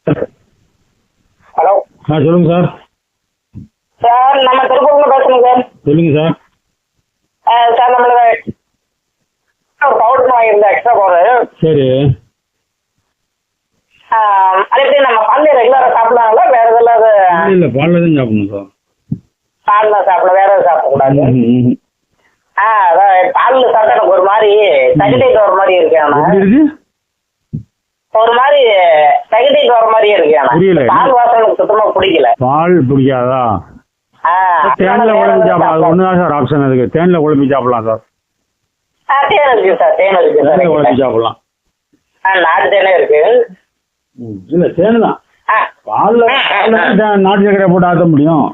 Hello சொல்லுங்க sir. Sir நம்ம திருப்பூர்ல பேசுறோம் சார். சொல்லுங்க சார். சார் நம்மளோட ஒரு பவுடர் வாங்கியிருந்தேன், எக்ஸ்ட்ரா பவுடர். சரி. அது எப்படி நம்ம பால் ரெகுலரா சாப்பிடலாங்களா வேற எதாவது? இல்ல பால்ல தான் சாப்பிடணும் சார். பால்ல சாப்பிடலாம், வேற எதுவும் சாப்பிடக்கூடாது. அதான் பால்ல சாப்பிட்டா எனக்கு ஒரு மாதிரி தகுதிட்டு வர மாதிரி இருக்கு. ஆனா ஒரு மாதிரி தகுதிட்டு வர மாதிரியே இருக்கு. ஆனா பால் வாசனை எனக்கு சுத்தமா பிடிக்கல. பால் பிடிக்காதா? தேன்ல குழம்பி சாப்பிடலாம். அது ஒண்ணுதான் சார் ஆப்ஷன். அதுக்கு தேன்ல குழம்பி சாப்பிடலாம் சார். தேன் இருக்கு சார், தேன் இருக்கு. தேன்ல குழம்பி சாப்பிடலாம். நாட்டு தேனே இருக்கு. இல்ல தேன் தான். பால்ல நாட்டு சர்க்கரை போட்டு ஆத்த முடியும்.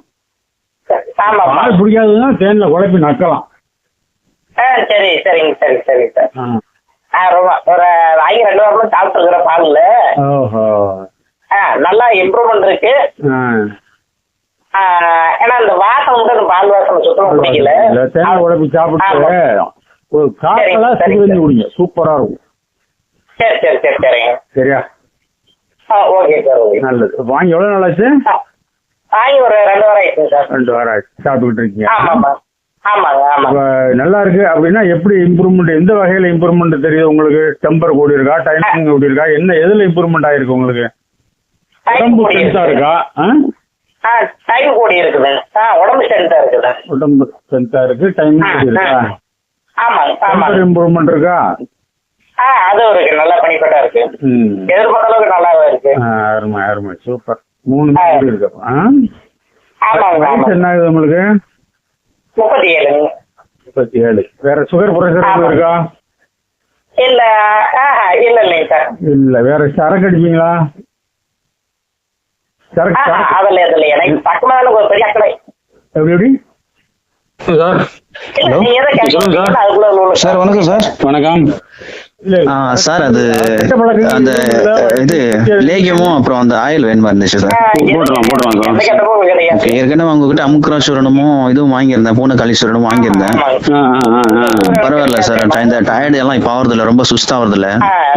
பால் பிடிக்காதுன்னா தேன்ல குழப்பி நக்கலாம். சரி சரிங்க சரி சரி சார். ரொம்ப ஒரு 2 வாரமா சாப்பிட்டுருக்குற பால்ல நல்லா இம்ப்ரூவ்மெண்ட் இருக்கு. ஏன்னா அந்த வாசம் வந்து அந்த பால் வாசனை சுத்தமா பிடிக்கல. தேனை குழப்பி சாப்பிட்டு ஒரு காக்கெல்லாம் சுடுதண்ணி குடிங்க, சூப்பரா இருக்கும். சரி சரி சரி சரிங்க. சரியா? Okay sir. ஓகே, நல்லது. வாங்கி எவ்வளவு நாள் ஆச்சு? வாங்கி ஒரு 2 வாரம் ஆயிடுச்சு சார். 2 வாரம் ஆயிடுச்சு சாப்பிட்டுக்கிட்டு இருக்கீங்க. ஆமாம் ஆமாங்க ஆமாங்க. நல்லா இருக்கு அப்படின்னா எப்படி இம்ப்ரூவ்மெண்ட், எந்த வகையில இம்ப்ரூவ்மெண்ட் தெரியுது உங்களுக்கு? டெம்பர் கூடி இருக்கா, டைமிங் கூடி இருக்கா, என்ன எதுல இம்ப்ரூவ்மெண்ட் ஆயிருக்கு உங்களுக்கு? உடம்பு ஸ்ட்ரென்த்தா இருக்கா? டைம் கூடி இருக்குது. உடம்பு ஸ்ட்ரென்த்தா இருக்குது. உடம்பு ஸ்ட்ரென்த்தா இருக்கு, டைமிங் கூடி இருக்கா? ஆமாங்க ஆமாங்க. இம்ப்ரூவ்மெண்ட் இருக்கா? அதுவும் இருக்கு, நல்லா பண்ணிக்கிட்டா இருக்கு. எதிர்பார்த்த அளவுக்கு நல்லாவே இருக்கு. அருமை அருமை, சூப்பர். 3 கூடி இருக்கு. ஆமாங்க. என்ன ஆகுது உங்களுக்கு? 37. 37. வேற சுகர் பிரஷர் இருக்கா? இல்ல இல்ல இல்லைங்க சார். இல்ல. வேற சரக்கு அடிப்பீங்களா? சரக்கு அதுல இதுல எனக்கு பக்கமா ஒரு பெரிய கடை. எப்படி எப்படி சார்? வணக்கம் சார். வணக்கம் சார், அது அந்த இது லேகியமும் அப்புறம் அந்த ஆயில் வேணுமா இருந்துச்சு சார். ஏற்கனவே உங்ககிட்ட அமுக்ராசுரனும் இதுவும் வாங்கியிருந்தேன், பூனைக்காளி சுரனும் வாங்கியிருந்தேன். பரவாயில்ல சார், இந்த டயர்டு எல்லாம் இப்ப ஆகுறது இல்ல, ரொம்ப சுஸ்தா ஆகுறது இல்ல.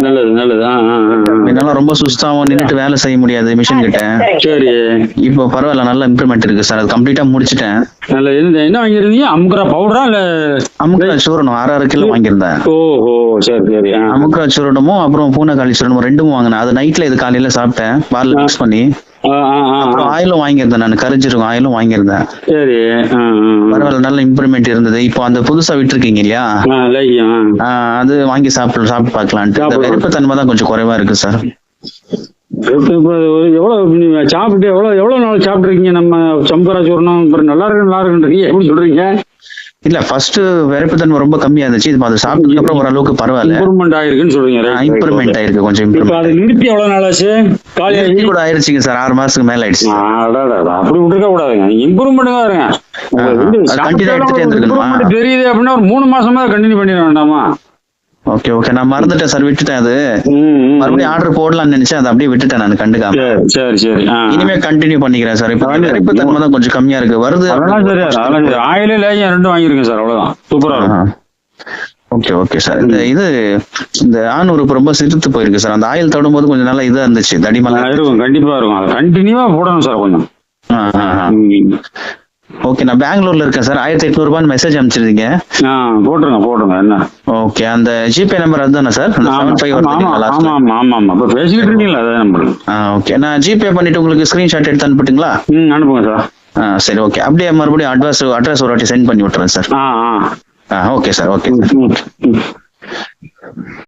நல்லது நல்லது. என்னால ரொம்ப சுஸ்தாவும் நின்றுட்டு வேலை செய்ய முடியாது மிஷின் கிட்ட. சரி. இப்போ பரவாயில்ல, நல்ல இம்ப்ரூவ்மெண்ட் இருக்கு சார். அது கம்ப்ளீட்டா முடிச்சிட்டேன். என்ன வாங்கிருந்தீங்க? அமுக்ரா பவுடரா இல்ல அமுக்ரா சூரனும் 6 கிலோ வாங்கியிருந்தேன். ஓஹோ, சரி சரி. அமுக்ரா சூரனமும் அப்புறம் பூனைக்காளி சூரனும் 2 வாங்கினேன். அது நைட்ல இது காலையில சாப்பிட்டேன், பால்ல மிக்ஸ் பண்ணி. அப்புறம் ஆயிலும் வாங்கியிருந்தேன், நான் கரிஞ்சிருக்கும் ஆயிலும் வாங்கியிருந்தேன். சரி. பரவாயில்ல, நல்ல இம்ப்ரூவ்மெண்ட் இருந்தது. இப்போ அந்த புதுசா விட்டுருக்கீங்க இல்லையா, அது வாங்கி சாப்பிட்டு பார்க்கலான்ட்டு. வெறுப்புத்தன்மை தான் கொஞ்சம் குறைவா இருக்கு சார். எவ்வளவு சாப்பிட்டு எவ்வளவு நாள் சாப்பிட்டுருக்கீங்க? நம்ம சம்பரா சூரணம் நல்லா இருக்குன்றீங்க, எப்படி சொல்றீங்க? இல்ல, ஃபர்ஸ்ட் வெறுப்புத்தன்மை ரொம்ப கம்மியா இருந்துச்சு. இப்போ அது சாப்பிட்டதுக்கு அப்புறம் ஓரளவுக்கு பரவாயில்ல, இம்ப்ரூவ்மெண்ட் ஆயிருக்குன்னு சொல்றீங்க. இம்ப்ரூவ்மெண்ட் ஆயிருக்கு, கொஞ்சம் இம்ப்ரூவ்மெண்ட். அது நிறுத்தி எவ்வளவு நாள் ஆச்சு? காலையில கூட ஆயிருச்சுங்க சார், 6 மாசத்துக்கு மேல ஆயிடுச்சு. அப்படி விட்டுருக்க கூடாதுங்க, இம்ப்ரூவ்மெண்ட் தான் இருங்க. தெரியுது அப்படின்னா ஒரு 3 மாசமா கண்டினியூ பண்ணிட வேண்டாமா? ஓகே ஓகே, நான் மறந்துட்டேன் சார், விட்டுட்டேன். அது மறுபடியும் ஆர்டர் போடலாம்னு நினைச்சேன், அதை அப்படியே விட்டுட்டேன் நான் கண்டுக்காம. சரி சரி. இனிமே கண்டினியூ பண்ணிக்கிறேன் சார். இப்போ வெறுப்புத்தன்மை தான் கொஞ்சம் கம்மியா இருக்கு, வருது. ஆயிலே லேகியம் 2 வாங்கிருக்கேன் சார், அவ்வளவுதான். சூப்பரா இருக்கும். Okay okay sir. இந்த ஆண் உறுப்பு ரொம்ப சிரித்து போயிருக்கு சார். அந்த ஆயில் தொடும்போது கொஞ்சம் நல்லா இதா இருந்துச்சு, தடிமலா இருக்கும். கண்டிப்பா இருக்கும், அது கண்டினியூவா போடணும் சார் கொஞ்சம். ஓகே, நான் பெங்களூர்ல இருக்கேன் சார். 1800 ரூபாய் மெசேஜ் அனுப்பிச்சிருந்தீங்க. போட்டுருங்க என்ன. ஓகே, அந்த ஜிபே நம்பர் அதுதானே சார்? 75 பேசிக்கிட்டு இருக்கீங்களா, அதே நம்பர். ஓகே, நான் ஜிபே பண்ணிட்டு உங்களுக்கு ஸ்கிரீன்ஷாட் எடுத்து அனுப்பிட்டுங்களா? அனுப்புங்க சார். சரி ஓகே, அப்படியே மறுபடியும் அட்ரஸ் ஒரு வாட்டி சென்ட் பண்ணி விட்டுறேன் சார். Okay sir. ஓகே.